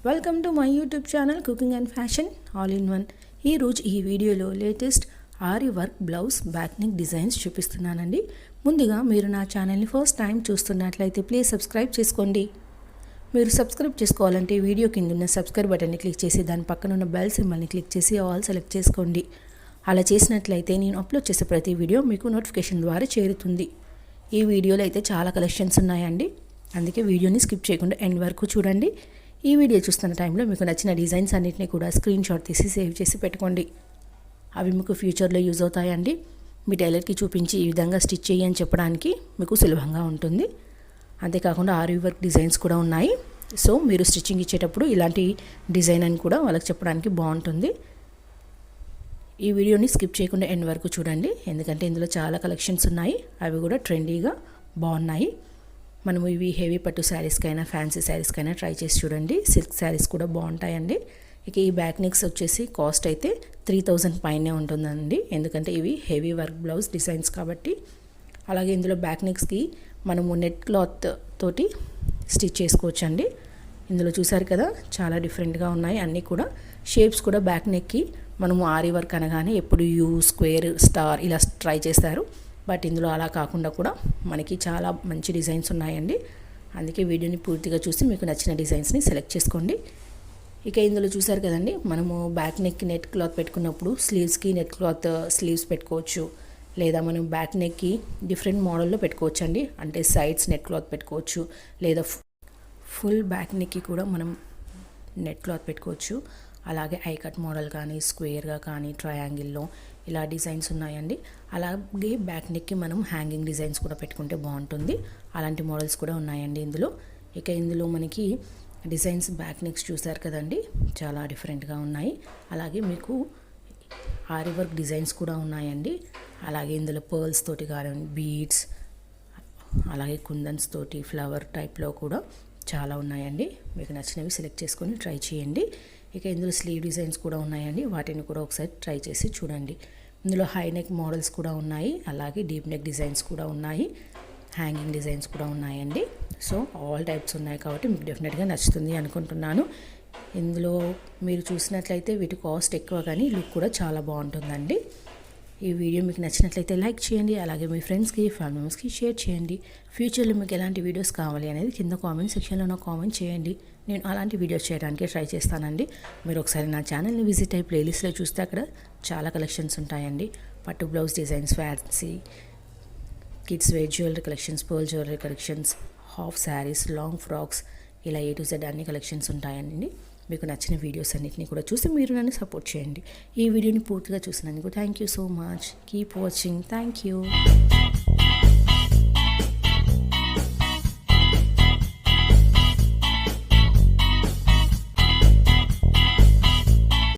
Welcome to my YouTube channel cooking and fashion all in one. ఈరోజు ఈ వీడియోలో latest ఆరి work blouse back neck designs చూపిస్తున్నానండి. ముందుగా మీరు నా ఛానల్ని ఫస్ట్ టైం చూస్తున్నట్లయితే ప్లీజ్ సబ్స్క్రైబ్ చేసుకోండి. మీరు సబ్స్క్రైబ్ చేసుకోవాలంటే వీడియో కింద ఉన్న సబ్స్క్రైబ్ బటన్ని క్లిక్ చేసి దాని పక్కన ఉన్న బెల్ సింబల్ని క్లిక్ చేసి ఆల్ సెలెక్ట్ చేసుకోండి. అలా చేసినట్లయితే నేను అప్లోడ్ చేసే ప్రతి వీడియో మీకు నోటిఫికేషన్ ద్వారా చేరుతుంది. ఈ వీడియోలో అయితే చాలా కలెక్షన్స్ ఉన్నాయండి, అందుకే వీడియోని స్కిప్ చేయకుండా ఎండ్ వరకు చూడండి. ఈ వీడియో చూస్తున్న టైంలో మీకు నచ్చిన డిజైన్స్ అన్నిటిని కూడా స్క్రీన్ షాట్ తీసి సేవ్ చేసి పెట్టుకోండి. అవి మీకు ఫ్యూచర్లో యూజ్ అవుతాయండి. మీ టైలర్కి చూపించి ఈ విధంగా స్టిచ్ చేయి అని చెప్పడానికి మీకు సులభంగా ఉంటుంది. అంతేకాకుండా ఆరి వర్క్ డిజైన్స్ కూడా ఉన్నాయి. సో మీరు స్టిచ్చింగ్ ఇచ్చేటప్పుడు ఇలాంటి డిజైన్ అని కూడా వాళ్ళకి చెప్పడానికి బాగుంటుంది. ఈ వీడియోని స్కిప్ చేయకుండా ఎండ్ వరకు చూడండి, ఎందుకంటే ఇందులో చాలా కలెక్షన్స్ ఉన్నాయి. అవి కూడా ట్రెండీగా బాగున్నాయి. మనము ఇవి హెవీ పట్టు శారీస్కైనా ఫ్యాన్సీ శారీస్కైనా ట్రై చేసి చూడండి. సిల్క్ శారీస్ కూడా బాగుంటాయండి. ఇక ఈ బ్యాక్ నెక్స్ వచ్చేసి కాస్ట్ అయితే 3000 పైనే ఉంటుందండి, ఎందుకంటే ఇవి హెవీ వర్క్ బ్లౌజ్ డిజైన్స్ కాబట్టి. అలాగే ఇందులో బ్యాక్ నెక్స్కి మనము నెట్ క్లాత్ తోటి స్టిచ్ చేసుకోవచ్చండి. ఇందులో చూసారు కదా, చాలా డిఫరెంట్గా ఉన్నాయి అన్నీ కూడా. షేప్స్ కూడా బ్యాక్ నెక్కి మనము ఆరి వర్క్ అనగానే ఎప్పుడు యూ, స్క్వేర్, స్టార్ ఇలా ట్రై చేస్తారు. బట్ ఇందులో అలా కాకుండా కూడా మనకి చాలా మంచి డిజైన్స్ ఉన్నాయండి. అందుకే వీడియోని పూర్తిగా చూసి మీకు నచ్చిన డిజైన్స్ని సెలెక్ట్ చేసుకోండి. ఇక ఇందులో చూసారు కదండి, మనము బ్యాక్ నెక్కి నెట్ క్లాత్ పెట్టుకున్నప్పుడు స్లీవ్స్కి నెట్ క్లాత్ స్లీవ్స్ పెట్టుకోవచ్చు, లేదా మనం బ్యాక్ నెక్కి డిఫరెంట్ మోడల్లో పెట్టుకోవచ్చు అండి. అంటే సైడ్స్ నెట్ క్లాత్ పెట్టుకోవచ్చు, లేదా ఫుల్ బ్యాక్ నెక్కి కూడా మనం నెట్ క్లాత్ పెట్టుకోవచ్చు. అలాగే ఐ కట్ మోడల్ కానీ, స్క్వేర్గా కానీ, ట్రయాంగిల్లో ఇలా డిజైన్స్ ఉన్నాయండి. అలాగే బ్యాక్ నెక్కి మనం హ్యాంగింగ్ డిజైన్స్ కూడా పెట్టుకుంటే బాగుంటుంది. అలాంటి మోడల్స్ కూడా ఉన్నాయండి ఇందులో. ఇక ఇందులో మనకి డిజైన్స్ బ్యాక్ నెక్స్ చూసారు కదండి, చాలా డిఫరెంట్గా ఉన్నాయి. అలాగే మీకు ఆరి వర్క్ డిజైన్స్ కూడా ఉన్నాయండి. అలాగే ఇందులో పర్ల్స్ తోటి కానీ, బీడ్స్, అలాగే కుందన్స్ తోటి ఫ్లవర్ టైప్లో కూడా చాలా ఉన్నాయండి. మీకు నచ్చినవి సెలెక్ట్ చేసుకొని ట్రై చేయండి. ఇక ఇందులో స్లీవ్ డిజైన్స్ కూడా ఉన్నాయండి, వాటిని కూడా ఒకసారి ట్రై చేసి చూడండి. ఇందులో హై నెక్ మోడల్స్ కూడా ఉన్నాయి, అలాగే డీప్ నెక్ డిజైన్స్ కూడా ఉన్నాయి, హ్యాంగింగ్ డిజైన్స్ కూడా ఉన్నాయండి. సో ఆల్ టైప్స్ ఉన్నాయి కాబట్టి మీకు డెఫినెట్గా నచ్చుతుంది అనుకుంటున్నాను. ఇందులో మీరు చూసినట్లయితే వీటి కాస్ట్ ఎక్కువ కానీ లుక్ కూడా చాలా బాగుంటుందండి. ఈ వీడియో మీకు నచ్చినట్లయితే లైక్ చేయండి, అలాగే మీ ఫ్రెండ్స్కి, ఫ్యామిలీ మెంబర్స్కి షేర్ చేయండి. ఫ్యూచర్లో మీకు ఎలాంటి వీడియోస్ కావాలి అనేది కింద కామెంట్ సెక్షన్లో నాకు కామెంట్ చేయండి. నేను అలాంటి వీడియోస్ చేయడానికి ట్రై చేస్తానండి. మీరు ఒకసారి నా ఛానల్ని విజిట్ అయ్యి ప్లేలిస్ట్లో చూస్తే అక్కడ చాలా కలెక్షన్స్ ఉంటాయండి. పట్టు blouse designs, fancy, kids wear jewellery collections, pearl jewellery collections, half saris, long frocks, ఇలా A to Z అన్ని కలెక్షన్స్ ఉంటాయండి. మీకు నచ్చిన వీడియోస్ అన్నిటిని కూడా చూసి మీరు నన్ను సపోర్ట్ చేయండి. ఈ వీడియోని పూర్తిగా చూసినందుకు thank you so much. Keep watching. Thank you.